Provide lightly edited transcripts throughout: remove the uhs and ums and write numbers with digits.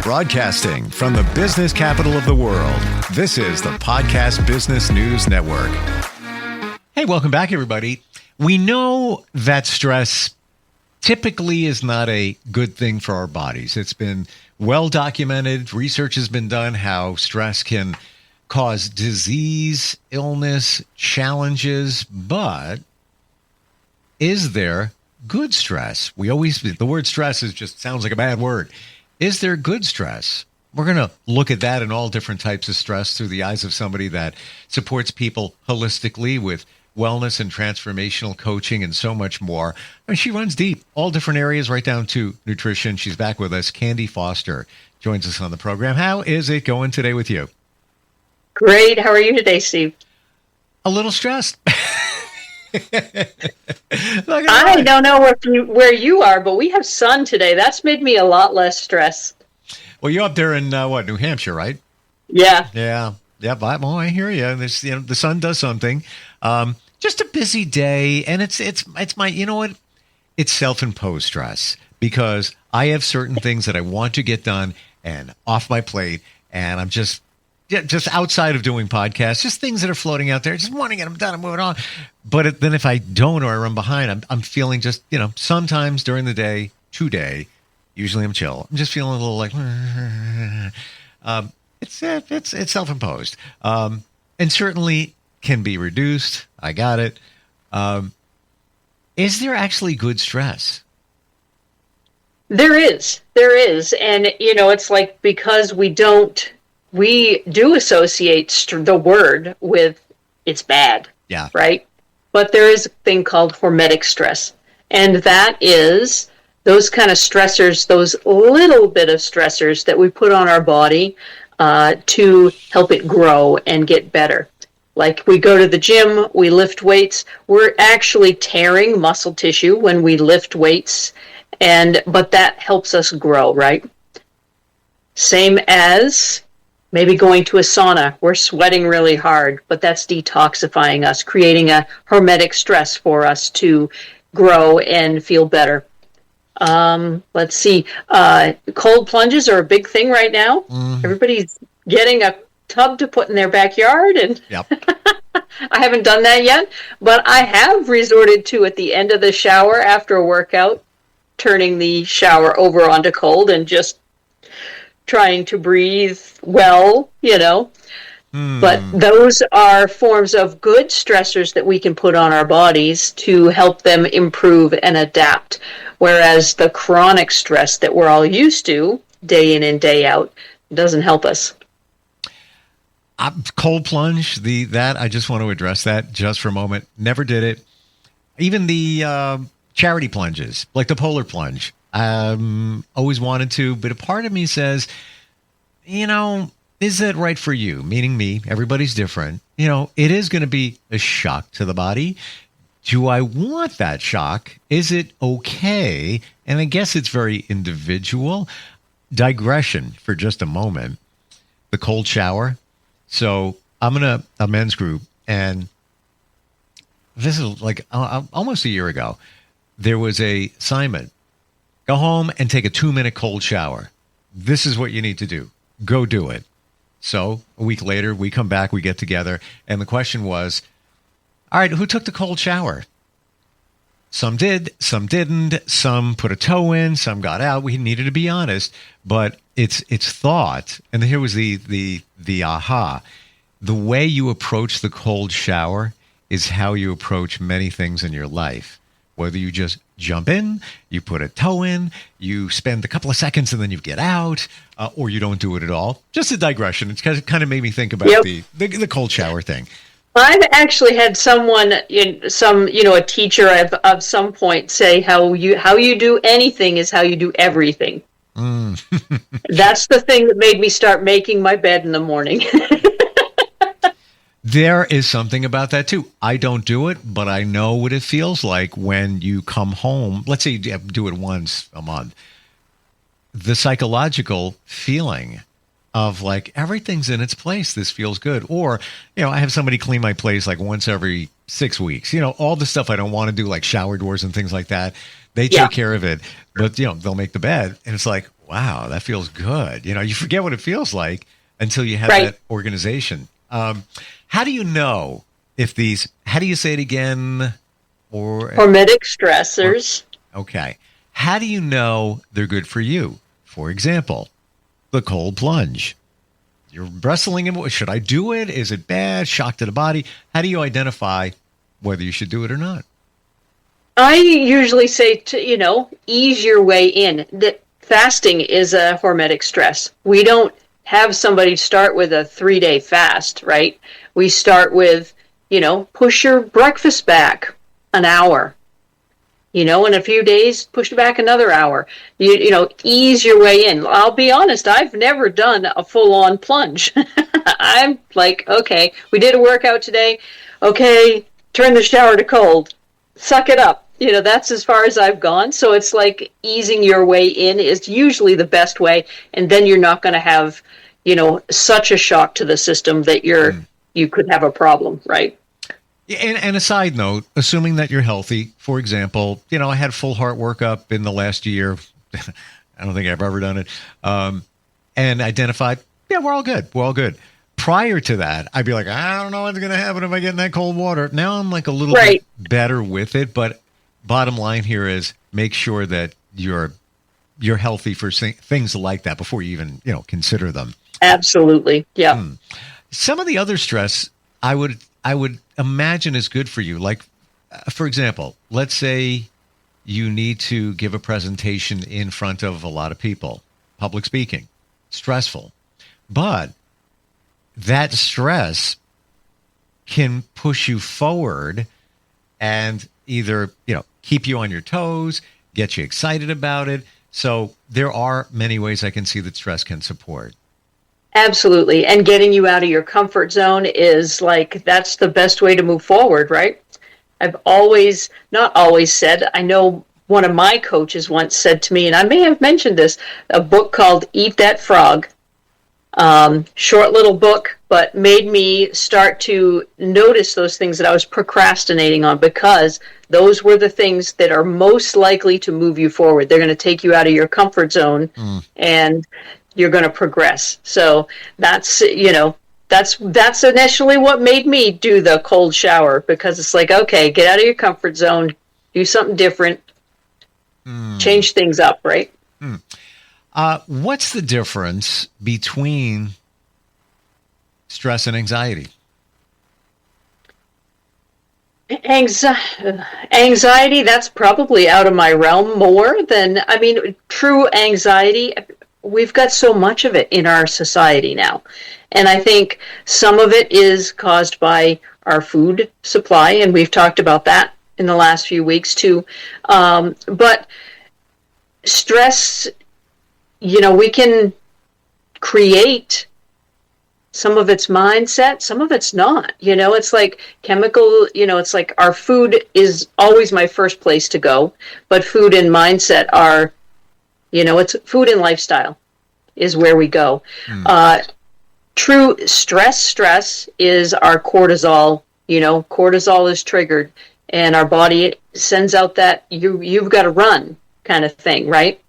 Broadcasting from the business capital of the world, this is the Podcast Business News Network. Hey, welcome back, everybody. We know that stress typically is not a good thing for our bodies. It's been well documented. Research has been done how stress can cause disease, illness, challenges. But is there good stress? The word stress just sounds like a bad word. Is there good stress? We're going to look at that and all different types of stress through the eyes of somebody that supports people holistically with wellness and transformational coaching and so much more. And she runs deep, all different areas, right down to nutrition. She's back with us. Candy Foster joins us on the program. How is it going today with you? Great. How are you today, Steve? A little stressed. I don't know where you are, but we have sun today. That's made me a lot less stressed. Well, you're up there in New Hampshire, right? Yeah. Yeah. But I hear you. The sun does something. Just a busy day, and it's my, you know what? It's self-imposed stress because I have certain things that I want to get done and off my plate, and I'm just outside of doing podcasts, just things that are floating out there. Just want to get them done and moving on. But then if I don't or I run behind, I'm feeling just, sometimes during the day, today, usually I'm chill. I'm just feeling a little like, it's self-imposed. And certainly can be reduced. I got it. Is there actually good stress? There is. And, it's like because we do associate the word with it's bad. Yeah. Right? But there is a thing called hormetic stress. And that is those kind of stressors, those little bit of stressors that we put on our body to help it grow and get better. Like we go to the gym, we lift weights, we're actually tearing muscle tissue when we lift weights, but that helps us grow, right? Same as maybe going to a sauna. We're sweating really hard, but that's detoxifying us, creating a hormetic stress for us to grow and feel better. Let's see. Cold plunges are a big thing right now. Mm-hmm. Everybody's getting a tub to put in their backyard, and yep. I haven't done that yet, but I have resorted to at the end of the shower after a workout, turning the shower over onto cold and just trying to breathe well, But those are forms of good stressors that we can put on our bodies to help them improve and adapt. Whereas the chronic stress that we're all used to, day in and day out, doesn't help us. Cold plunge, that I just want to address that just for a moment. Never did it. Even the charity plunges, like the polar plunge. Always wanted to, but a part of me says, is that right for you? Meaning me, everybody's different. It is going to be a shock to the body. Do I want that shock? Is it okay? And I guess it's very individual. Digression for just a moment. The cold shower. So I'm in a men's group, and this is like almost a year ago. There was a assignment. Go home and take a 2-minute cold shower. This is what you need to do. Go do it. So a week later, we come back, we get together, and the question was, all right, who took the cold shower? Some did, some didn't, some put a toe in, some got out. We needed to be honest, but it's thought, and here was the aha. The way you approach the cold shower is how you approach many things in your life. Whether you just jump in, you put a toe in, you spend a couple of seconds and then you get out, or you don't do it at all. Just a digression. It's kind of made me think about the cold shower thing. I've actually had someone, a teacher of some point say how you do anything is how you do everything. Mm. That's the thing that made me start making my bed in the morning. There is something about that too. I don't do it, but I know what it feels like when you come home. Let's say you do it once a month. The psychological feeling of like everything's in its place. This feels good. Or, I have somebody clean my place like once every 6 weeks. All the stuff I don't want to do, like shower doors and things like that. They take care of it, but they'll make the bed, and it's like, Wow, that feels good. You forget what it feels like until you have Right. that organization. How do you know if these, how do you say it again? Hormetic stressors. Okay. How do you know they're good for you? For example, the cold plunge. You're wrestling in, should I do it? Is it bad? Shock to the body? How do you identify whether you should do it or not? I usually say to, ease your way in. Fasting is a hormetic stress. We don't have somebody start with a 3-day fast, right? We start with, push your breakfast back an hour. In a few days, push it back another hour. Ease your way in. I'll be honest, I've never done a full-on plunge. I'm like, okay, we did a workout today. Okay, turn the shower to cold. Suck it up. That's as far as I've gone. So it's like easing your way in is usually the best way. And then you're not going to have, such a shock to the system that you could have a problem, right? And a side note, assuming that you're healthy, for example, I had full heart workup in the last year. I don't think I've ever done it. And identified, yeah, we're all good. We're all good. Prior to that, I'd be like, I don't know what's going to happen if I get in that cold water. Now I'm like a little bit better with it. But bottom line here is make sure that you're healthy for things like that before you even, consider them. Absolutely. Yeah. Some of the other stress I would imagine is good for you. Like, for example, let's say you need to give a presentation in front of a lot of people. Public speaking, stressful. But that stress can push you forward and either, keep you on your toes, get you excited about it. So there are many ways I can see that stress can support. Absolutely. And getting you out of your comfort zone is that's the best way to move forward, right? I've not always said, I know one of my coaches once said to me, and I may have mentioned this, a book called Eat That Frog. Short little book, but made me start to notice those things that I was procrastinating on, because those were the things that are most likely to move you forward. They're going to take you out of your comfort zone and you're going to progress. So that's initially what made me do the cold shower, because it's like, okay, get out of your comfort zone, do something different, change things up, right? What's the difference between stress and anxiety? Anxiety, that's probably out of my realm more than, true anxiety. We've got so much of it in our society now. And I think some of it is caused by our food supply, and we've talked about that in the last few weeks too. But stress, we can create some of its mindset, some of it's not. It's like chemical, it's like our food is always my first place to go, but food and mindset are, it's food and lifestyle is where we go. True stress is our cortisol. Cortisol is triggered and our body sends out that you've got to run kind of thing, right?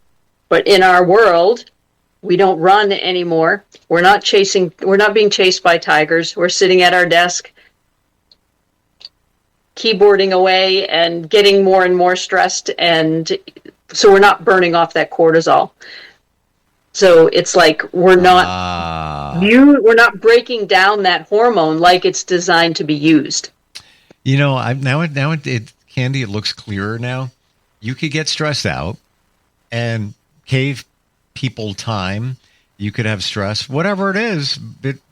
But in our world, we don't run anymore. We're not being chased by tigers. We're sitting at our desk, keyboarding away and getting more and more stressed. And so we're not burning off that cortisol. So it's like we're not breaking down that hormone like it's designed to be used. Candy, it looks clearer now. You could get stressed out and cave people time. You could have stress, whatever it is,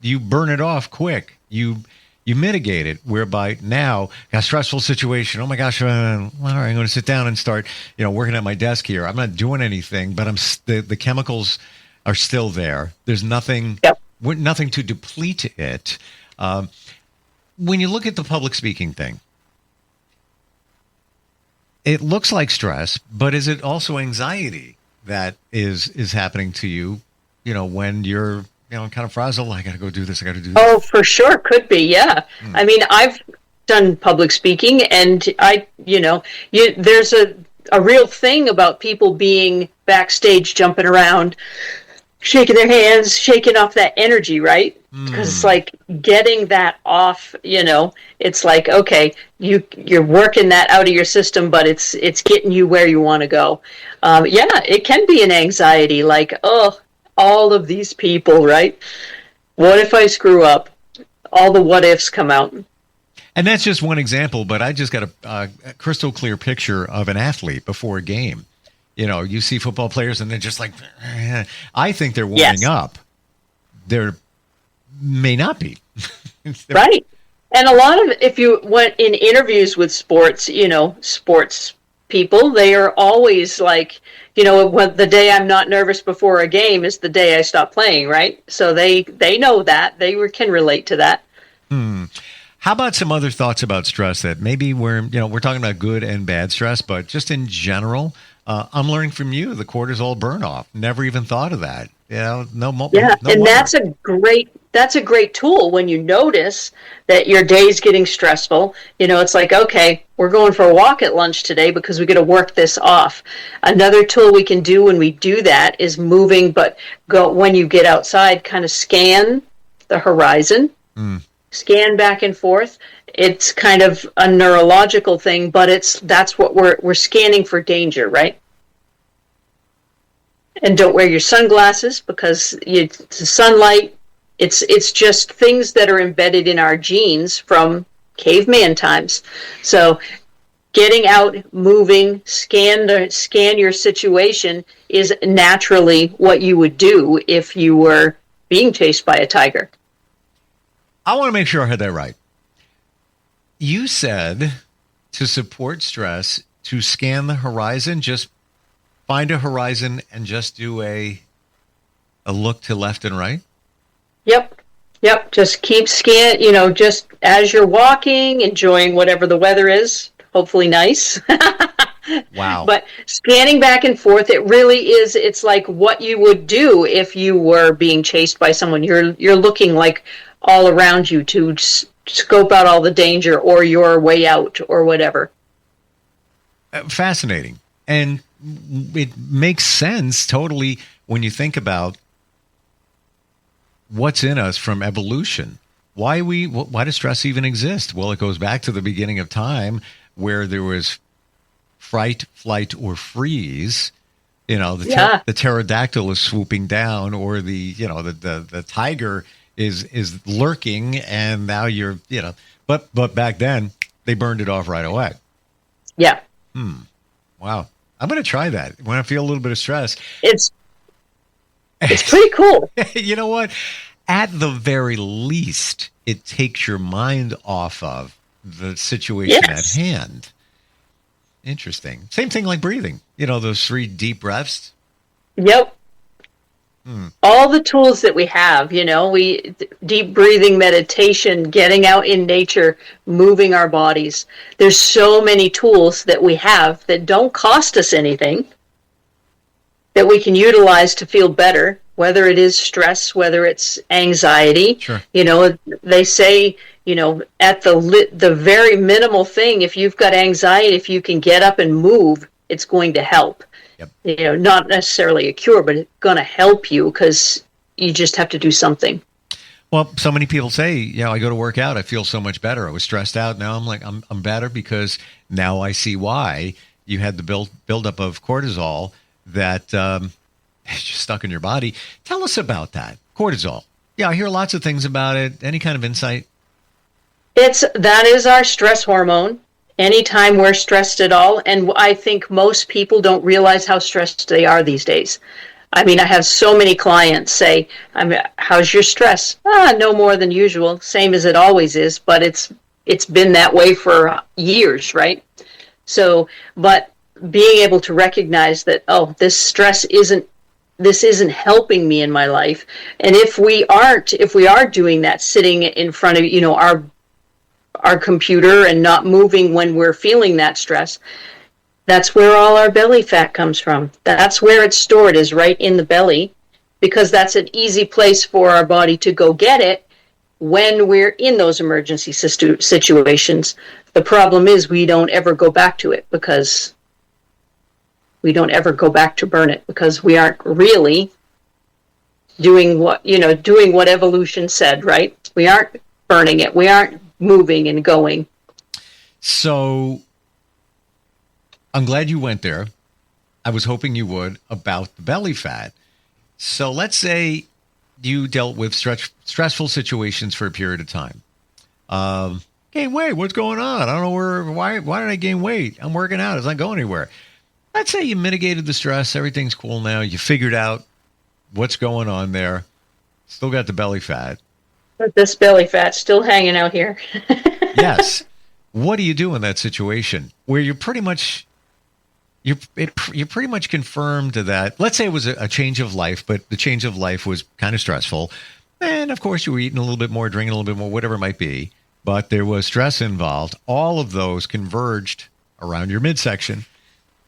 you burn it off quick. You mitigate it, whereby now a stressful situation. Oh my gosh, all right, I'm going to sit down and start, working at my desk here. I'm not doing anything, but the chemicals are still there. There's nothing, nothing to deplete it. When you look at the public speaking thing, it looks like stress, but is it also anxiety that is happening to you, when you're, kind of frazzled? I got to go do this. I got to do this. Oh, for sure. Could be. Yeah. I've done public speaking and there's a real thing about people being backstage, jumping around, shaking their hands, shaking off that energy, right? Because it's like getting that off, it's like, okay, you're working that out of your system, but it's getting you where you want to go. It can be an anxiety, like, oh, all of these people, right? What if I screw up? All the what ifs come out. And that's just one example, but I just got a crystal clear picture of an athlete before a game. You see football players and they're just like, I think they're warming up. They're may not be. Right. And a lot of, if you went in interviews with sports people, they are always like, when the day I'm not nervous before a game is the day I stop playing, right? So they know that. They can relate to that. How about some other thoughts about stress that maybe we're talking about good and bad stress, but just in general, I'm learning from you the cortisol burn off. Never even thought of that. No and that's a great tool when you notice that your day's getting stressful. It's like, okay, we're going for a walk at lunch today because we got to work this off. Another tool we can do when we do that is moving, but when you get outside, kind of scan the horizon, scan back and forth. It's kind of a neurological thing, but that's what we're scanning for danger, right? And don't wear your sunglasses because the sunlight, it's just things that are embedded in our genes from caveman times. So getting out, moving, scan your situation is naturally what you would do if you were being chased by a tiger. I want to make sure I heard that right. You said to support stress, to scan the horizon, just find a horizon and just do a look to left and right? Yep. Just keep just as you're walking, enjoying whatever the weather is, hopefully nice. Wow. But scanning back and forth, it really is, it's like what you would do if you were being chased by someone. You're looking like all around you to scope out all the danger or your way out or whatever. Fascinating. And it makes sense totally when you think about what's in us from evolution. Why does stress even exist? Well, it goes back to the beginning of time where there was fright, flight, or freeze. The pterodactyl is swooping down, or the tiger is lurking, and now you're but back then they burned it off right away. Yeah. Wow. I'm going to try that when I feel a little bit of stress. It's pretty cool. You know what? At the very least, it takes your mind off of the situation at hand. Interesting. Same thing like breathing. Those 3 deep breaths. Yep. All the tools that we have, deep breathing, meditation, getting out in nature, moving our bodies. There's so many tools that we have that don't cost us anything that we can utilize to feel better, whether it is stress, whether it's anxiety. Sure. They say, at the very minimal thing, if you've got anxiety, if you can get up and move, it's going to help. Yep. Not necessarily a cure, but it's going to help you because you just have to do something. Well, so many people say, I go to work out, I feel so much better. I was stressed out. Now I'm like, I'm better because now I see why you had the buildup of cortisol that is just stuck in your body. Tell us about that, cortisol. Yeah, I hear lots of things about it. Any kind of insight? That is our stress hormone. Anytime we're stressed at all, and I think most people don't realize how stressed they are these days. I mean, I have so many clients say, how's your stress? No more than usual, same as it always is, but it's been that way for years, right? So, but being able to recognize that, this stress isn't helping me in my life. And if we are doing that, sitting in front of, our computer and not moving when we're feeling that stress, that's where all our belly fat comes from. That's where it's stored, is right in the belly, because that's an easy place for our body to go get it when we're in those emergency situations. The problem is we don't ever go back to it because We don't ever go back to burn it because we aren't really doing what evolution said, right? We aren't burning it. We aren't moving and going. So I'm glad you went there. I was hoping you would about the belly fat. So let's say you dealt with stressful situations for a period of time. Gain weight. What's going on? I don't know why did I gain weight? I'm working out. It's not going anywhere. Let's say you mitigated the stress. Everything's cool now. You figured out what's going on there. Still got the belly fat. But this belly fat's still hanging out here. Yes. What do you do in that situation where you're pretty much confirmed that, let's say it was a change of life, but the change of life was kind of stressful. And of course you were eating a little bit more, drinking a little bit more, whatever it might be, but there was stress involved. All of those converged around your midsection.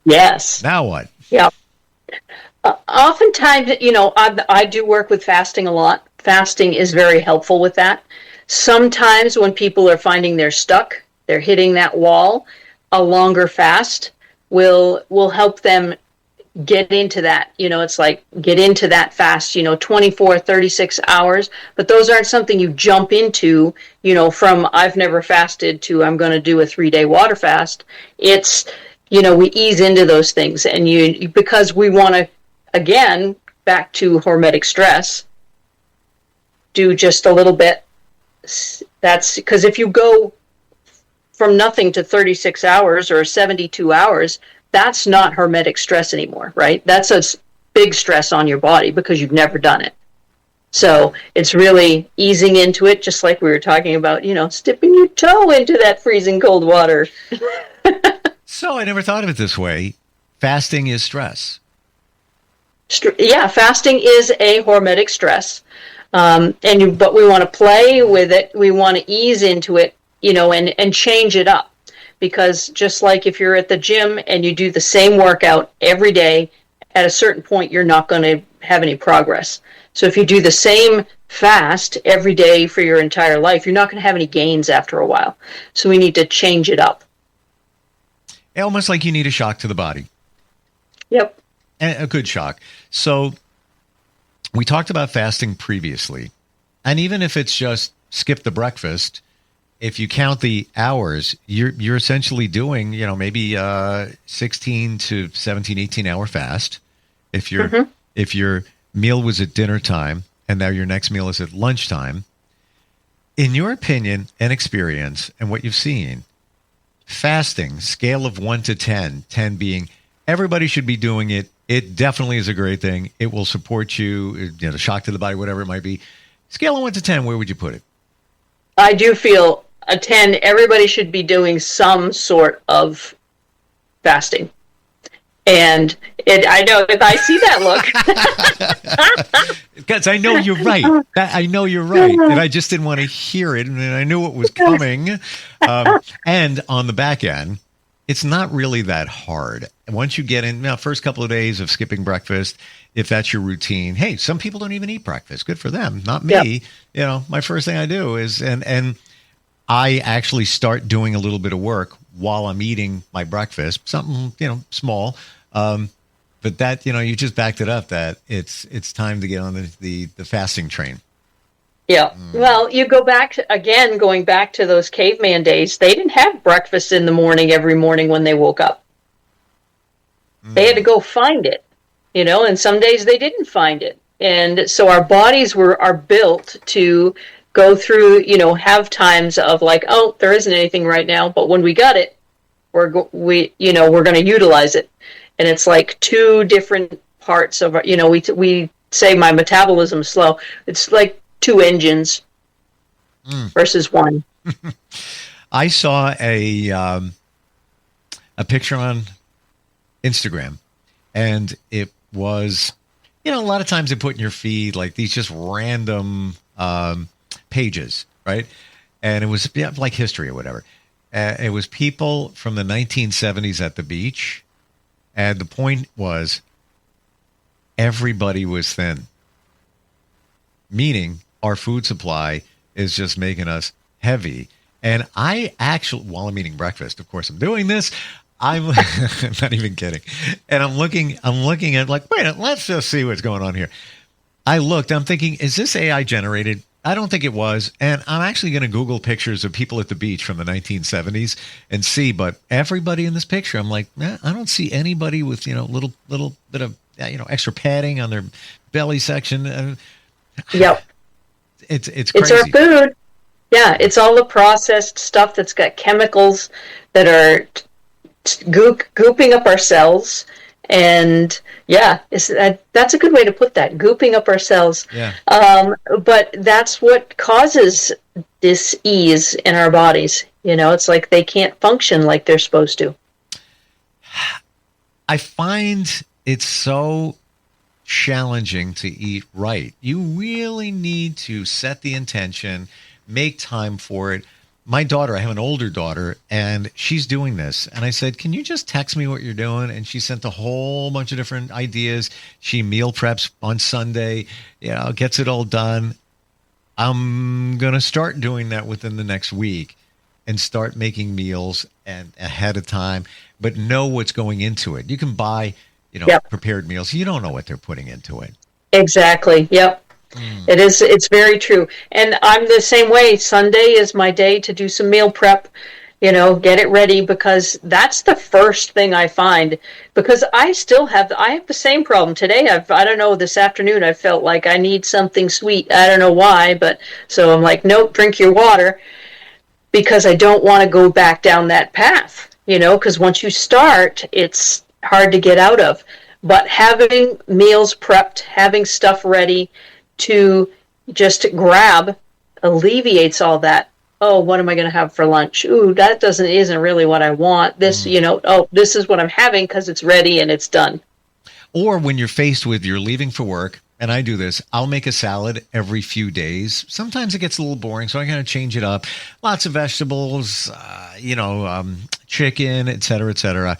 Yes. Now what? Yeah. Oftentimes, I do work with fasting a lot. Fasting is very helpful with that. Sometimes when people are finding they're stuck, they're hitting that wall, a longer fast will help them get into that. It's like get into that fast, 24, 36 hours. But those aren't something you jump into, from I've never fasted to I'm going to do a 3-day water fast. It's, we ease into those things. And because we want to, again, back to hormetic stress, do just a little bit. That's because if you go from nothing to 36 hours or 72 hours, that's not hormetic stress anymore, right? That's a big stress on your body because you've never done it. So it's really easing into it, just like we were talking about, dipping your toe into that freezing cold water. So I never thought of it this way. Fasting is stress. Yeah, fasting is a hormetic stress. But we want to play with it. We want to ease into it, and change it up. Because just like if you're at the gym and you do the same workout every day, at a certain point, you're not going to have any progress. So if you do the same fast every day for your entire life, you're not going to have any gains after a while. So we need to change it up. Almost like you need a shock to the body. Yep. And a good shock. So we talked about fasting previously. And even if it's just skip the breakfast, if you count the hours, you're essentially doing, maybe 16 to 17, 18-hour fast. If your meal was at dinner time and now your next meal is at lunchtime, in your opinion and experience and what you've seen, fasting, scale of 1 to 10, 10 being everybody should be doing it. It definitely is a great thing. It will support you, shock to the body, whatever it might be. Scale of 1 to 10, where would you put it? I do feel a 10, everybody should be doing some sort of fasting. And I know if I see that look. Because I know you're right. I know you're right. And I just didn't want to hear it. And I knew it was coming. And on the back end, it's not really that hard. Once you get in, first couple of days of skipping breakfast, if that's your routine, hey, some people don't even eat breakfast. Good for them. Not me. Yep. My first thing I do is, and I actually start doing a little bit of work while I'm eating my breakfast, something, small. But that, you just backed it up that it's time to get on the fasting train. Yeah. Well, you go back going back to those caveman days, they didn't have breakfast in the morning every morning when they woke up. They had to go find it, and some days they didn't find it. And so our bodies are built to go through, have times of like, oh, there isn't anything right now. But when we got it, we're going to utilize it. And it's like two different parts of our, we say my metabolism's slow. It's like two engines versus one. I saw a picture on Instagram, and it was, a lot of times they put in your feed like these just random pages, right? And it was like history or whatever. It was people from the 1970s at the beach. And the point was everybody was thin, meaning our food supply is just making us heavy. And I actually, while I'm eating breakfast, of course I'm doing this, I'm not even kidding. And I'm looking at like, wait, let's just see what's going on here. I looked, I'm thinking, is this AI generated? I don't think it was. And I'm actually going to Google pictures of people at the beach from the 1970s and see, but everybody in this picture, I'm like, I don't see anybody with, little bit of, extra padding on their belly section. Yep. It's crazy. It's our food. Yeah, it's all the processed stuff that's got chemicals that are gooping up our cells. And yeah, that's a good way to put that, gooping up our cells. Yeah. But that's what causes dis-ease in our bodies. It's like they can't function like they're supposed to. I find it's so challenging to eat right. You really need to set the intention, make time for it. My daughter, I have an older daughter, and she's doing this. And I said, can you just text me what you're doing? And she sent a whole bunch of different ideas. She meal preps on Sunday, gets it all done. I'm going to start doing that within the next week and start making meals and ahead of time, but know what's going into it. You can buy, prepared meals. You don't know what they're putting into it. Exactly. Yep. It is. It's very true. And I'm the same way. Sunday is my day to do some meal prep, get it ready, because that's the first thing I find, because I have the same problem today. I don't know, this afternoon I felt like I need something sweet. I don't know why, but so I'm like, nope, drink your water, because I don't want to go back down that path, because once you start, it's hard to get out of. But having meals prepped, having stuff ready to just grab alleviates all that. Oh, what am I going to have for lunch? Ooh, that isn't really what I want. This, this is what I'm having because it's ready and it's done. Or when you're faced with, you're leaving for work, and I do this, I'll make a salad every few days. Sometimes it gets a little boring, so I kind of change it up. Lots of vegetables, chicken, et cetera, et cetera.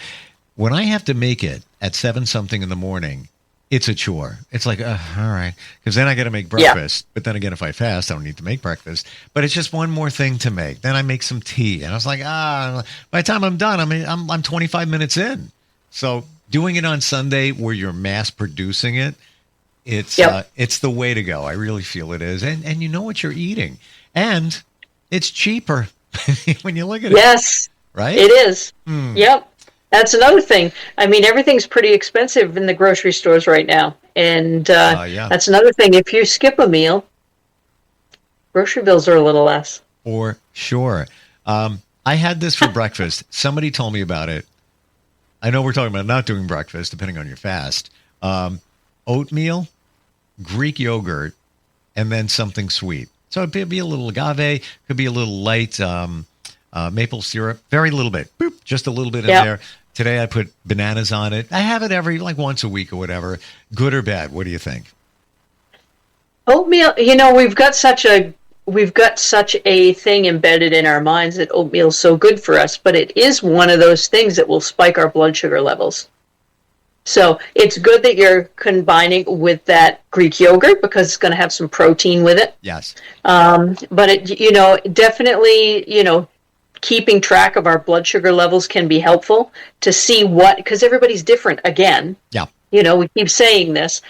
When I have to make it at 7-something in the morning, it's a chore. It's like, all right, because then I got to make breakfast. Yeah. But then again, if I fast, I don't need to make breakfast. But it's just one more thing to make. Then I make some tea, and I was like, by the time I'm done, I'm 25 minutes in. So doing it on Sunday, where you're mass producing it, it's the way to go. I really feel it is, and you know what you're eating, and it's cheaper when you look at it. Yes, right. It is. Yep. That's another thing. Everything's pretty expensive in the grocery stores right now. And that's another thing. If you skip a meal, grocery bills are a little less. For sure. I had this for breakfast. Somebody told me about it. I know we're talking about not doing breakfast, depending on your fast. Oatmeal, Greek yogurt, and then something sweet. So it'd be a little agave, could be a little light maple syrup, very little bit, just a little bit in there. Today I put bananas on it. I have it every once a week or whatever. Good or bad? What do you think? Oatmeal, we've got such a thing embedded in our minds that oatmeal is so good for us, but it is one of those things that will spike our blood sugar levels. So it's good that you're combining with that Greek yogurt, because it's going to have some protein with it. Yes. But it, definitely, keeping track of our blood sugar levels can be helpful to see because everybody's different again. Yeah. We keep saying this,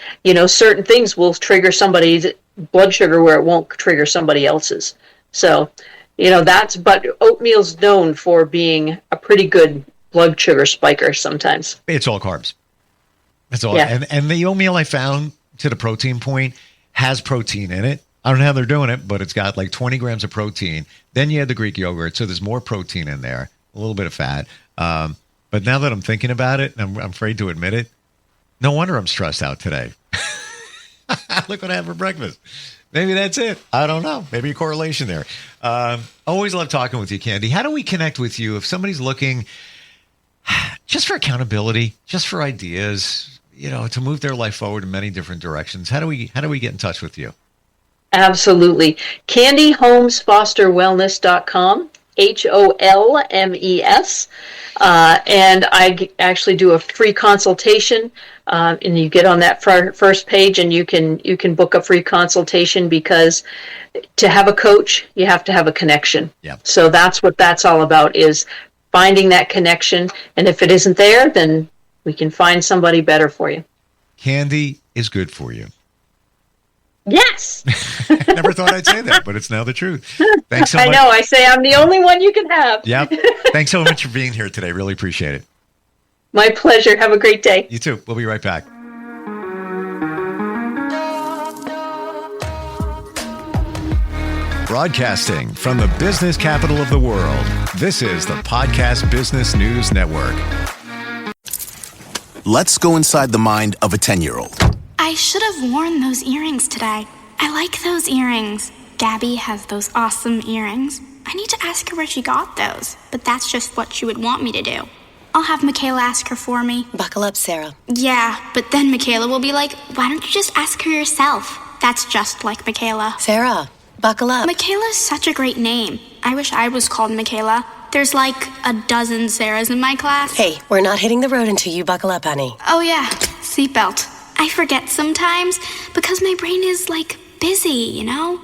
certain things will trigger somebody's blood sugar where it won't trigger somebody else's. So, but oatmeal's known for being a pretty good blood sugar spiker sometimes. It's all carbs. That's all. Yeah. And the oatmeal I found, to the protein point, has protein in it. I don't know how they're doing it, but it's got 20 grams of protein. Then you had the Greek yogurt, so there's more protein in there, a little bit of fat. But now that I'm thinking about it, and I'm afraid to admit it, no wonder I'm stressed out today. Look what I had for breakfast. Maybe that's it. I don't know. Maybe a correlation there. Always love talking with you, Candy. How do we connect with you if somebody's looking just for accountability, just for ideas, to move their life forward in many different directions? How do we get in touch with you? Absolutely. Candy Holmes-Foster-Wellness.com, HOLMES. And I actually do a free consultation, and you get on that first page, and you can book a free consultation, because to have a coach, you have to have a connection. Yeah. So that's what that's all about, is finding that connection. And if it isn't there, then we can find somebody better for you. Candy is good for you. Yes. Never thought I'd say that, but it's now the truth. Thanks so much. I know. I say I'm the only one you can have. Yep. Thanks so much for being here today. Really appreciate it. My pleasure. Have a great day. You too. We'll be right back. Broadcasting from the business capital of the world, this is the Podcast Business News Network. Let's go inside the mind of a 10-year-old. I should have worn those earrings today. I like those earrings. Gabby has those awesome earrings. I need to ask her where she got those, but that's just what she would want me to do. I'll have Michaela ask her for me. Buckle up, Sarah. Yeah, but then Michaela will be like, why don't you just ask her yourself? That's just like Michaela. Sarah, buckle up. Michaela's such a great name. I wish I was called Michaela. There's like a dozen Sarahs in my class. Hey, we're not hitting the road until you buckle up, honey. Oh yeah, seatbelt. I forget sometimes because my brain is like busy, you know?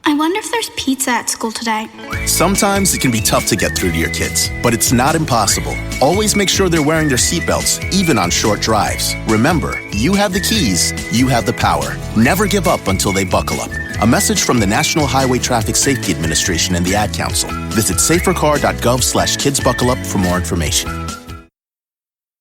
I wonder if there's pizza at school today. Sometimes it can be tough to get through to your kids, but it's not impossible. Always make sure they're wearing their seatbelts, even on short drives. Remember, you have the keys, you have the power. Never give up until they buckle up. A message from the National Highway Traffic Safety Administration and the Ad Council. Visit safercar.gov/kidsbuckleup for more information.